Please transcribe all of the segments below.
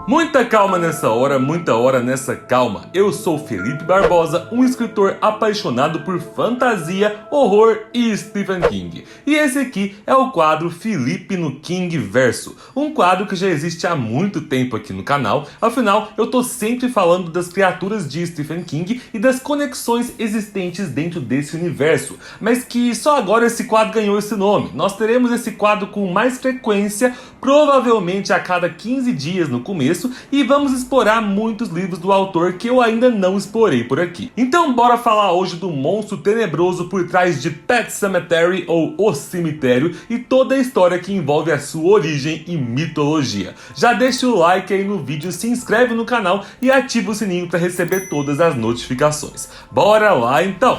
Muita calma nessa hora, muita hora nessa calma. Eu sou Felipe Barbosa, um escritor apaixonado por fantasia, horror e Stephen King. E esse aqui é o quadro Felipe no King Verso, um quadro que já existe há muito tempo aqui no canal. Afinal, eu tô sempre falando das criaturas de Stephen King e das conexões existentes dentro desse universo, mas que só agora esse quadro ganhou esse nome. Nós teremos esse quadro com mais frequência, provavelmente a cada 15 dias no começo, e vamos explorar muitos livros do autor que eu ainda não explorei por aqui. Então bora falar hoje do monstro tenebroso por trás de Pet Sematary, ou O Cemitério, e toda a história que envolve a sua origem e mitologia. Já deixa o like aí no vídeo, se inscreve no canal e ativa o sininho para receber todas as notificações. Bora lá então!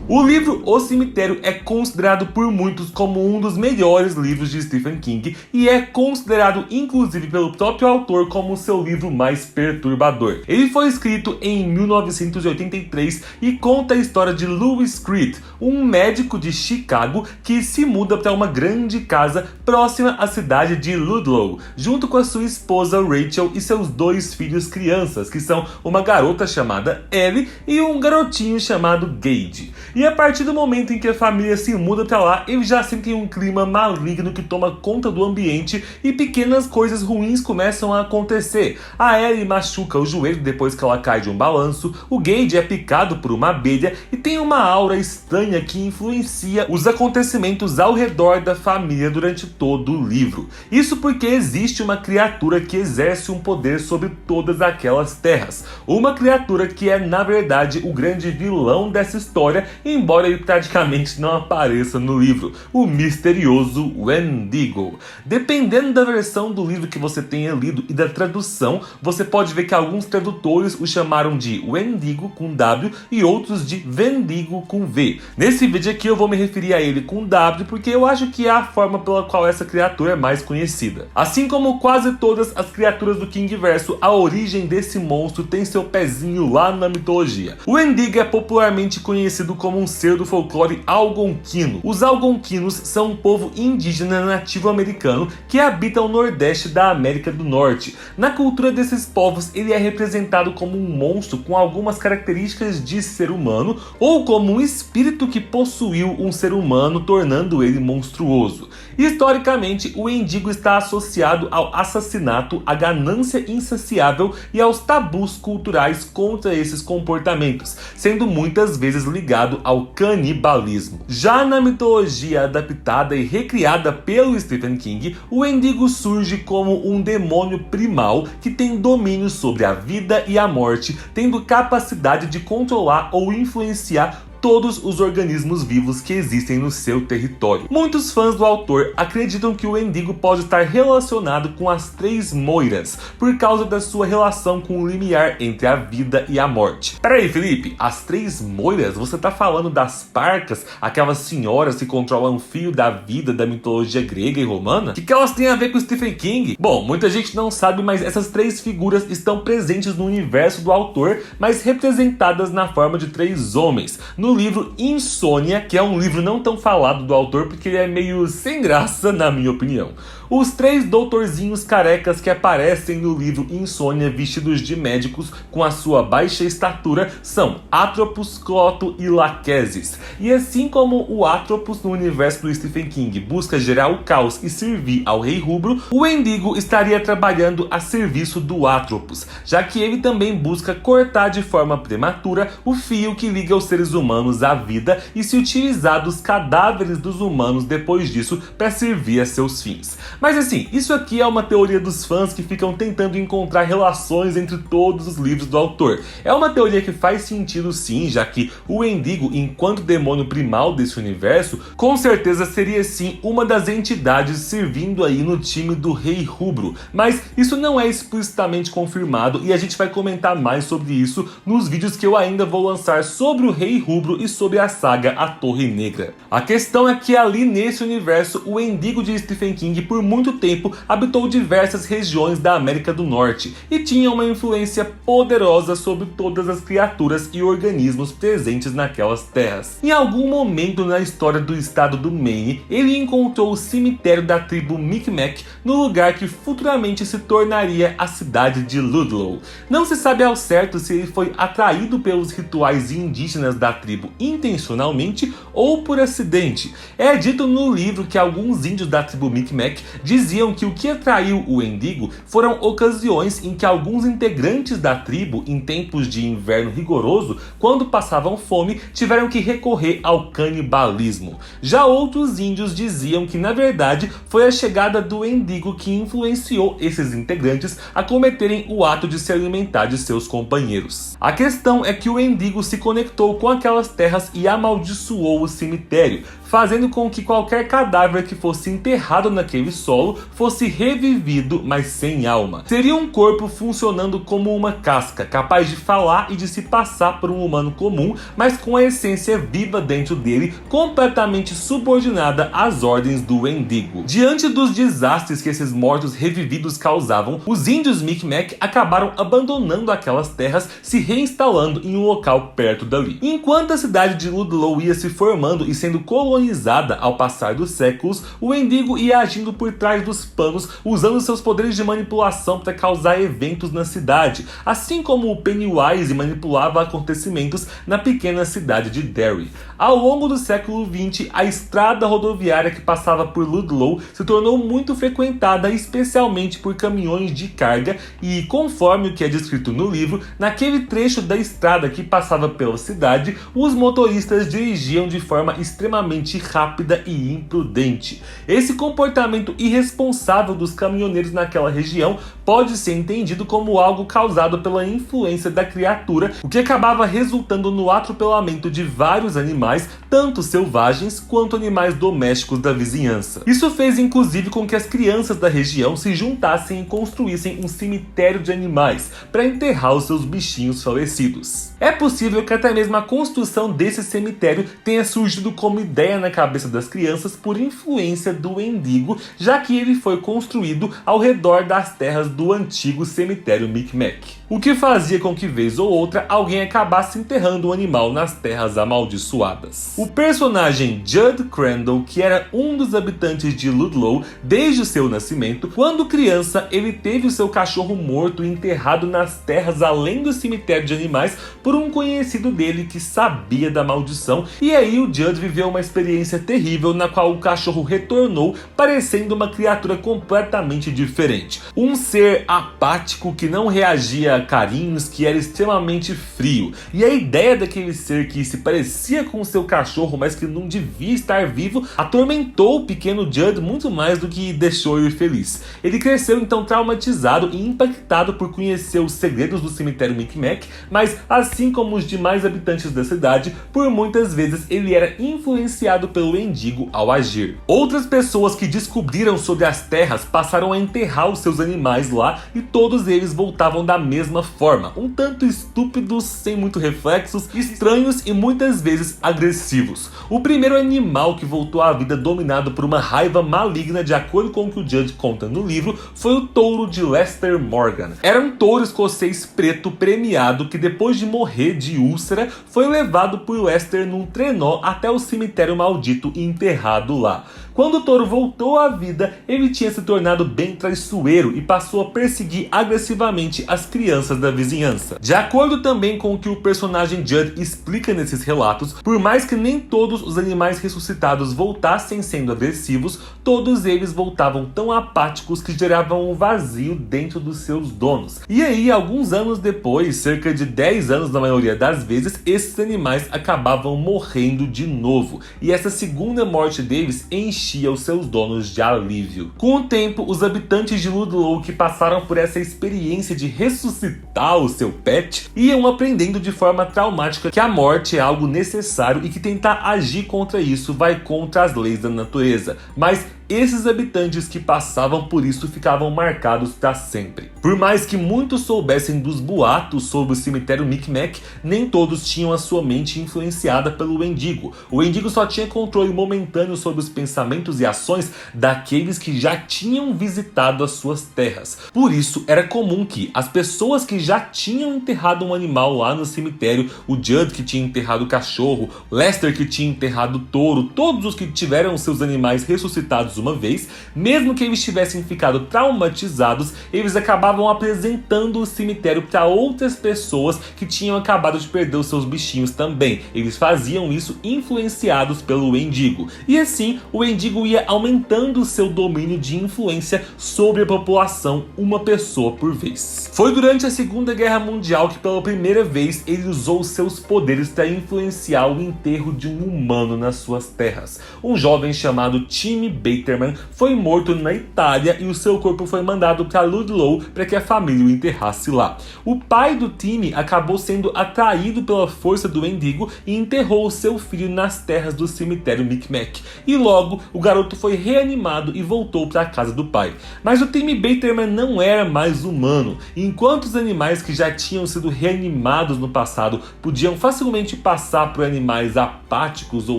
O livro O Cemitério é considerado por muitos como um dos melhores livros de Stephen King e é considerado inclusive pelo próprio autor como seu livro mais perturbador. Ele foi escrito em 1983 e conta a história de Louis Creed, um médico de Chicago que se muda para uma grande casa próxima à cidade de Ludlow, junto com a sua esposa Rachel e seus dois filhos crianças, que são uma garota chamada Ellie e um garotinho chamado Gage. E a partir do momento em que a família se muda pra lá, eles já sentem um clima maligno que toma conta do ambiente e pequenas coisas ruins começam a acontecer. A Ellie machuca o joelho depois que ela cai de um balanço, o Gage é picado por uma abelha e tem uma aura estranha que influencia os acontecimentos ao redor da família durante todo o livro. Isso porque existe uma criatura que exerce um poder sobre todas aquelas terras. Uma criatura que é, na verdade, o grande vilão dessa história, embora ele praticamente não apareça no livro, o misterioso Wendigo. Dependendo da versão do livro que você tenha lido e da tradução, você pode ver que alguns tradutores o chamaram de Wendigo com W e outros de Vendigo com V. Nesse vídeo aqui eu vou me referir a ele com W porque eu acho que é a forma pela qual essa criatura é mais conhecida. Assim como quase todas as criaturas do Kingverso, a origem desse monstro tem seu pezinho lá na mitologia. O Wendigo é popularmente conhecido como um ser do folclore algonquino. Os algonquinos são um povo indígena nativo americano que habita o nordeste da América do Norte. Na cultura desses povos, ele é representado como um monstro com algumas características de ser humano ou como um espírito que possuiu um ser humano, tornando ele monstruoso. Historicamente, o Wendigo está associado ao assassinato, à ganância insaciável e aos tabus culturais contra esses comportamentos, sendo muitas vezes ligado ao canibalismo. Já na mitologia adaptada e recriada pelo Stephen King, o Wendigo surge como um demônio primal que tem domínio sobre a vida e a morte, tendo capacidade de controlar ou influenciar todos os organismos vivos que existem no seu território. Muitos fãs do autor acreditam que o Wendigo pode estar relacionado com as Três Moiras, por causa da sua relação com o limiar entre a vida e a morte. Peraí, Felipe, as Três Moiras? Você tá falando das parcas, aquelas senhoras que controlam o fio da vida da mitologia grega e romana? O que elas têm a ver com Stephen King? Bom, muita gente não sabe, mas essas três figuras estão presentes no universo do autor, mas representadas na forma de três homens. No livro Insônia, que é um livro não tão falado do autor porque ele é meio sem graça, na minha opinião. Os três doutorzinhos carecas que aparecem no livro Insônia vestidos de médicos com a sua baixa estatura são Atropos, Cloto e Lachesis. E assim como o Atropos no universo do Stephen King busca gerar o caos e servir ao Rei Rubro, o Wendigo estaria trabalhando a serviço do Atropos, já que ele também busca cortar de forma prematura o fio que liga os seres humanos à vida e se utilizar dos cadáveres dos humanos depois disso para servir a seus fins. Mas assim, isso aqui é uma teoria dos fãs que ficam tentando encontrar relações entre todos os livros do autor. É uma teoria que faz sentido sim, já que o Wendigo, enquanto demônio primal desse universo, com certeza seria sim uma das entidades servindo aí no time do Rei Rubro. Mas isso não é explicitamente confirmado e a gente vai comentar mais sobre isso nos vídeos que eu ainda vou lançar sobre o Rei Rubro e sobre a saga A Torre Negra. A questão é que ali nesse universo, o Wendigo de Stephen King por muito tempo habitou diversas regiões da América do Norte e tinha uma influência poderosa sobre todas as criaturas e organismos presentes naquelas terras. Em algum momento na história do estado do Maine, ele encontrou o cemitério da tribo Micmac no lugar que futuramente se tornaria a cidade de Ludlow. Não se sabe ao certo se ele foi atraído pelos rituais indígenas da tribo intencionalmente ou por acidente. É dito no livro que alguns índios da tribo Micmac diziam que o que atraiu o Wendigo foram ocasiões em que alguns integrantes da tribo, em tempos de inverno rigoroso, quando passavam fome, tiveram que recorrer ao canibalismo. Já outros índios diziam que na verdade foi a chegada do Wendigo que influenciou esses integrantes a cometerem o ato de se alimentar de seus companheiros. A questão é que o Wendigo se conectou com aquelas terras e amaldiçoou o cemitério, fazendo com que qualquer cadáver que fosse enterrado naquele solo fosse revivido, mas sem alma. Seria um corpo funcionando como uma casca, capaz de falar e de se passar por um humano comum, mas com a essência viva dentro dele, completamente subordinada às ordens do Wendigo. Diante dos desastres que esses mortos revividos causavam, os índios Micmac acabaram abandonando aquelas terras, se reinstalando em um local perto dali. Enquanto a cidade de Ludlow ia se formando e sendo colonizada ao passar dos séculos, o Wendigo ia agindo por trás dos panos, usando seus poderes de manipulação para causar eventos na cidade, assim como o Pennywise manipulava acontecimentos na pequena cidade de Derry. Ao longo do século XX, a estrada rodoviária que passava por Ludlow se tornou muito frequentada, especialmente por caminhões de carga, e conforme o que é descrito no livro, naquele trecho da estrada que passava pela cidade, os motoristas dirigiam de forma extremamente rápida e imprudente. Esse comportamento irresponsável dos caminhoneiros naquela região pode ser entendido como algo causado pela influência da criatura, o que acabava resultando no atropelamento de vários animais, tanto selvagens quanto animais domésticos da vizinhança. Isso fez inclusive com que as crianças da região se juntassem e construíssem um cemitério de animais para enterrar os seus bichinhos falecidos. É possível que até mesmo a construção desse cemitério tenha surgido como ideia na cabeça das crianças por influência do Wendigo, já que ele foi construído ao redor das terras do antigo cemitério Micmac, o que fazia com que vez ou outra alguém acabasse enterrando o animal nas terras amaldiçoadas. O personagem Judd Crandall, que era um dos habitantes de Ludlow desde o seu nascimento, quando criança ele teve o seu cachorro morto enterrado nas terras além do cemitério de animais por um conhecido dele que sabia da maldição, e aí o Judd viveu uma experiência terrível na qual o cachorro retornou parecendo uma criatura completamente diferente. Um ser apático que não reagia a carinhos, que era extremamente frio. E a ideia daquele ser que se parecia com o seu cachorro, mas que não devia estar vivo, atormentou o pequeno Judd muito mais do que deixou ele feliz. Ele cresceu então traumatizado e impactado por conhecer os segredos do cemitério Micmac, mas assim como os demais habitantes da cidade, por muitas vezes ele era influenciado pelo Wendigo ao agir. Outras pessoas que descobriram sobre as terras passaram a enterrar os seus animais lá e todos eles voltavam da mesma forma, um tanto estúpidos, sem muito reflexos, estranhos e muitas vezes agressivos. O primeiro animal que voltou à vida dominado por uma raiva maligna, de acordo com o que o Judd conta no livro, foi o touro de Lester Morgan. Era um touro escocês preto premiado que depois de morrer de úlcera foi levado por Lester num trenó até o cemitério maldito e enterrado lá. Quando o touro voltou à vida, ele tinha se tornado bem traiçoeiro e passou a perseguir agressivamente as crianças da vizinhança. De acordo também com o que o personagem Judd explica nesses relatos, por mais que nem todos os animais ressuscitados voltassem sendo agressivos, todos eles voltavam tão apáticos que geravam um vazio dentro dos seus donos. E aí, alguns anos depois, cerca de 10 anos na maioria das vezes, esses animais acabavam morrendo de novo, e essa segunda morte deles enchia os seus donos de alívio. Com o tempo, os habitantes de Ludlow que passaram por essa experiência de ressuscitar o seu pet iam aprendendo de forma traumática que a morte é algo necessário e que tentar agir contra isso vai contra as leis da natureza. Mas esses habitantes que passavam por isso ficavam marcados para sempre. Por mais que muitos soubessem dos boatos sobre o cemitério Micmac, nem todos tinham a sua mente influenciada pelo Wendigo. O Wendigo só tinha controle momentâneo sobre os pensamentos e ações daqueles que já tinham visitado as suas terras. Por isso, era comum que as pessoas que já tinham enterrado um animal lá no cemitério, o Judd que tinha enterrado o cachorro, Lester que tinha enterrado o touro, todos os que tiveram seus animais ressuscitados uma vez, mesmo que eles tivessem ficado traumatizados, eles acabavam apresentando o cemitério para outras pessoas que tinham acabado de perder os seus bichinhos também. Eles faziam isso influenciados pelo Wendigo. E assim, o Wendigo ia aumentando seu domínio de influência sobre a população, uma pessoa por vez. Foi durante a Segunda Guerra Mundial que pela primeira vez ele usou seus poderes para influenciar o enterro de um humano nas suas terras. Um jovem chamado Timmy Baterman foi morto na Itália e o seu corpo foi mandado para Ludlow para que a família o enterrasse lá. O pai do Timmy acabou sendo atraído pela força do Wendigo e enterrou seu filho nas terras do cemitério Micmac. E logo o garoto foi reanimado e voltou para a casa do pai. Mas o Timmy Baterman não era mais humano. E enquanto os animais que já tinham sido reanimados no passado podiam facilmente passar por animais apáticos ou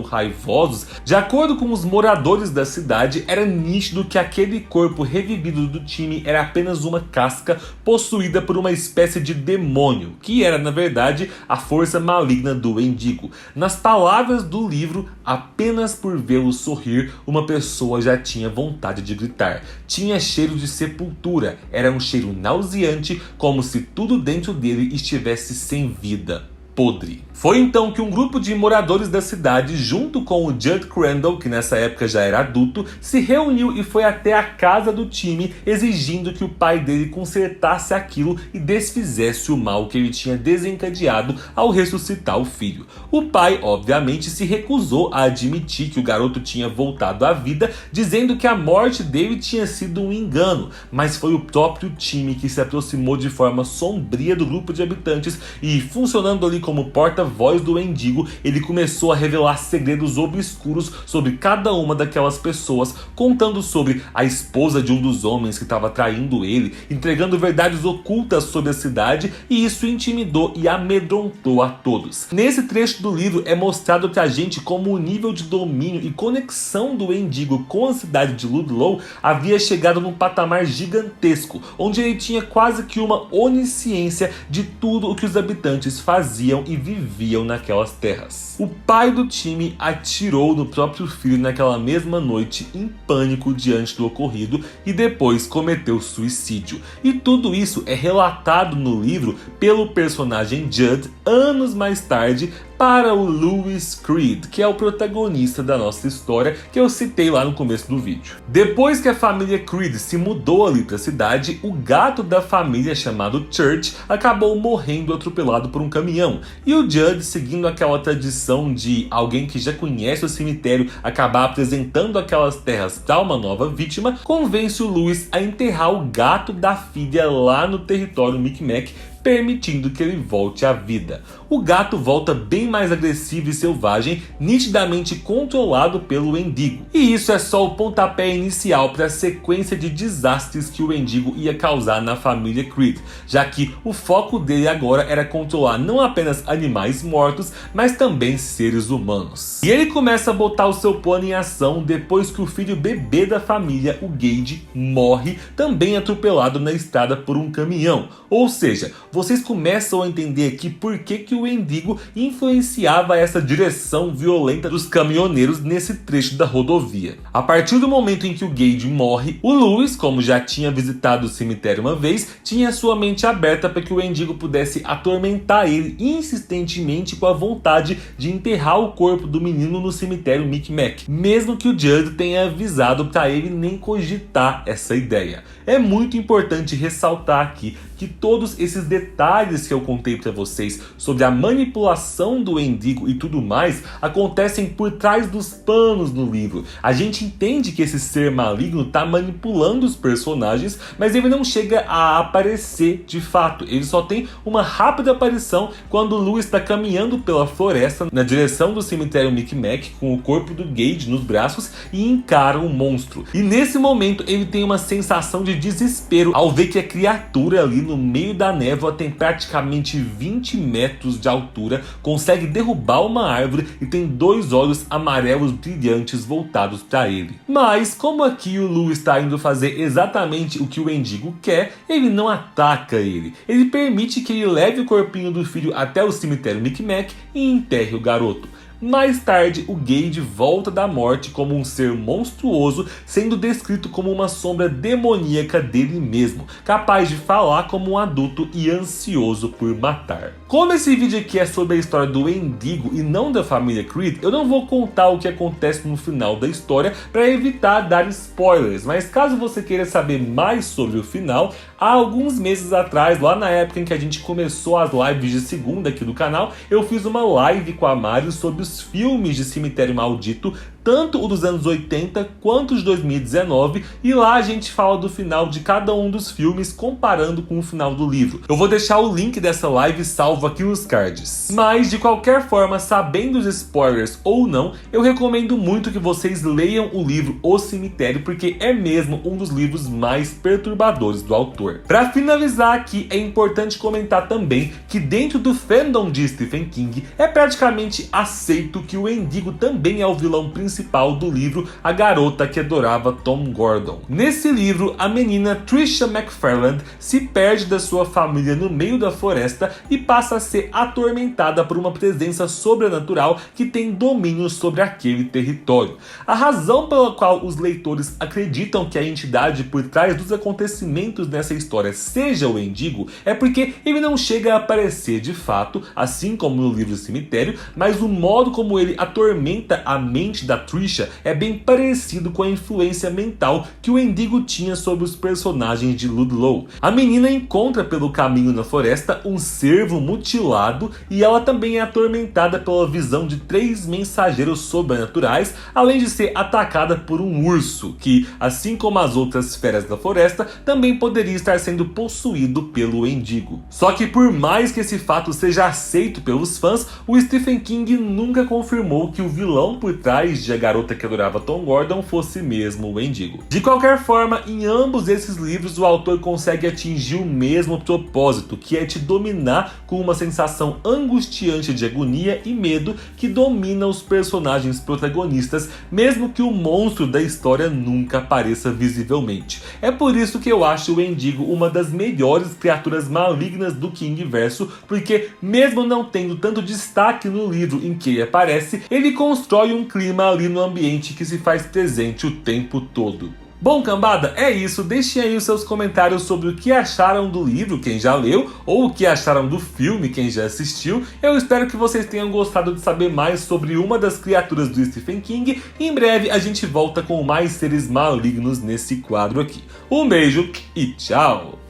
raivosos, de acordo com os moradores da cidade, era nítido que aquele corpo revivido do Timmy era apenas uma casca possuída por uma espécie de demônio, que era na verdade a força maligna do Wendigo. Nas palavras do livro, apenas por vê-lo sorrir, uma pessoa já tinha vontade de gritar. Tinha cheiro de sepultura, era um cheiro nauseante, como se tudo dentro dele estivesse sem vida. Podre. Foi então que um grupo de moradores da cidade, junto com o Judd Crandall, que nessa época já era adulto, se reuniu e foi até a casa do Timmy, exigindo que o pai dele consertasse aquilo e desfizesse o mal que ele tinha desencadeado ao ressuscitar o filho. O pai, obviamente, se recusou a admitir que o garoto tinha voltado à vida, dizendo que a morte dele tinha sido um engano, mas foi o próprio Timmy que se aproximou de forma sombria do grupo de habitantes e, funcionando ali como porta-voz do Wendigo, ele começou a revelar segredos obscuros sobre cada uma daquelas pessoas, contando sobre a esposa de um dos homens que estava traindo ele, entregando verdades ocultas sobre a cidade, e isso intimidou e amedrontou a todos. Nesse trecho do livro é mostrado pra gente como o nível de domínio e conexão do Wendigo com a cidade de Ludlow havia chegado num patamar gigantesco, onde ele tinha quase que uma onisciência de tudo o que os habitantes faziam e viviam naquelas terras. O pai do Timmy atirou no próprio filho naquela mesma noite em pânico diante do ocorrido e depois cometeu suicídio. E tudo isso é relatado no livro pelo personagem Judd anos mais tarde para o Louis Creed, que é o protagonista da nossa história, que eu citei lá no começo do vídeo. Depois que a família Creed se mudou ali para a cidade, o gato da família, chamado Church, acabou morrendo atropelado por um caminhão. E o Judd, seguindo aquela tradição de alguém que já conhece o cemitério acabar apresentando aquelas terras para uma nova vítima, convence o Louis a enterrar o gato da filha lá no território Micmac, permitindo que ele volte à vida. O gato volta bem mais agressivo e selvagem, nitidamente controlado pelo Wendigo. E isso é só o pontapé inicial para a sequência de desastres que o Wendigo ia causar na família Creed, já que o foco dele agora era controlar não apenas animais mortos, mas também seres humanos. E ele começa a botar o seu plano em ação depois que o filho bebê da família, o Gage, morre, também atropelado na estrada por um caminhão. Ou seja, vocês começam a entender aqui por que o Wendigo influenciava essa direção violenta dos caminhoneiros nesse trecho da rodovia. A partir do momento em que o Gage morre, o Louis, como já tinha visitado o cemitério uma vez, tinha sua mente aberta para que o Wendigo pudesse atormentar ele insistentemente com a vontade de enterrar o corpo do menino no cemitério Micmac, mesmo que o Judd tenha avisado para ele nem cogitar essa ideia. É muito importante ressaltar aqui que todos esses detalhes detalhes que eu contei pra vocês sobre a manipulação do Wendigo e tudo mais acontecem por trás dos panos no livro. A gente entende que esse ser maligno tá manipulando os personagens, mas ele não chega a aparecer de fato. Ele só tem uma rápida aparição quando Lou está caminhando pela floresta na direção do cemitério Micmac com o corpo do Gage nos braços e encara um monstro. E nesse momento ele tem uma sensação de desespero ao ver que a criatura ali no meio da névoa tem praticamente 20 metros de altura, consegue derrubar uma árvore e tem 2 olhos amarelos brilhantes voltados para ele. Mas como aqui o Lou está indo fazer exatamente o que o Wendigo quer, ele não ataca ele. Ele permite que ele leve o corpinho do filho até o cemitério Micmac e enterre o garoto. Mais tarde, o Gage volta da morte como um ser monstruoso, sendo descrito como uma sombra demoníaca dele mesmo, capaz de falar como um adulto e ansioso por matar. Como esse vídeo aqui é sobre a história do Wendigo e não da família Creed, eu não vou contar o que acontece no final da história para evitar dar spoilers, mas caso você queira saber mais sobre o final, há alguns meses atrás, lá na época em que a gente começou as lives de segunda aqui do canal, eu fiz uma live com a Mari sobre os filmes de Cemitério Maldito, tanto o dos anos 80 quanto os de 2019, e lá a gente fala do final de cada um dos filmes comparando com o final do livro. Eu vou deixar o link dessa live salvo aqui nos cards. Mas de qualquer forma, sabendo os spoilers ou não, eu recomendo muito que vocês leiam o livro O Cemitério, porque é mesmo um dos livros mais perturbadores do autor. Para finalizar aqui, é importante comentar também que dentro do fandom de Stephen King é praticamente aceito que o Wendigo também é o vilão principal do livro A Garota que Adorava Tom Gordon. Nesse livro, a menina Trisha McFarland se perde da sua família no meio da floresta e passa a ser atormentada por uma presença sobrenatural que tem domínio sobre aquele território. A razão pela qual os leitores acreditam que a entidade por trás dos acontecimentos nessa história seja o Wendigo é porque ele não chega a aparecer de fato, assim como no livro Cemitério, mas o modo como ele atormenta a mente da Trisha é bem parecido com a influência mental que o Wendigo tinha sobre os personagens de Ludlow. A menina encontra pelo caminho na floresta um cervo mutilado e ela também é atormentada pela visão de 3 mensageiros sobrenaturais, além de ser atacada por um urso, que, assim como as outras feras da floresta, também poderia estar sendo possuído pelo Wendigo. Só que por mais que esse fato seja aceito pelos fãs, o Stephen King nunca confirmou que o vilão por trás de A Garota que Adorava Tom Gordon fosse mesmo o Wendigo. De qualquer forma, em ambos esses livros o autor consegue atingir o mesmo propósito, que é te dominar com uma sensação angustiante de agonia e medo que domina os personagens protagonistas, mesmo que o monstro da história nunca apareça visivelmente. É por isso que eu acho o Wendigo uma das melhores criaturas malignas do Kingverso, porque mesmo não tendo tanto destaque no livro em que ele aparece, ele constrói um clima ali no ambiente que se faz presente o tempo todo. Bom, cambada, é isso. Deixem aí os seus comentários sobre o que acharam do livro, quem já leu, ou o que acharam do filme, quem já assistiu. Eu espero que vocês tenham gostado de saber mais sobre uma das criaturas do Stephen King. E em breve a gente volta com mais seres malignos nesse quadro aqui. Um beijo e tchau!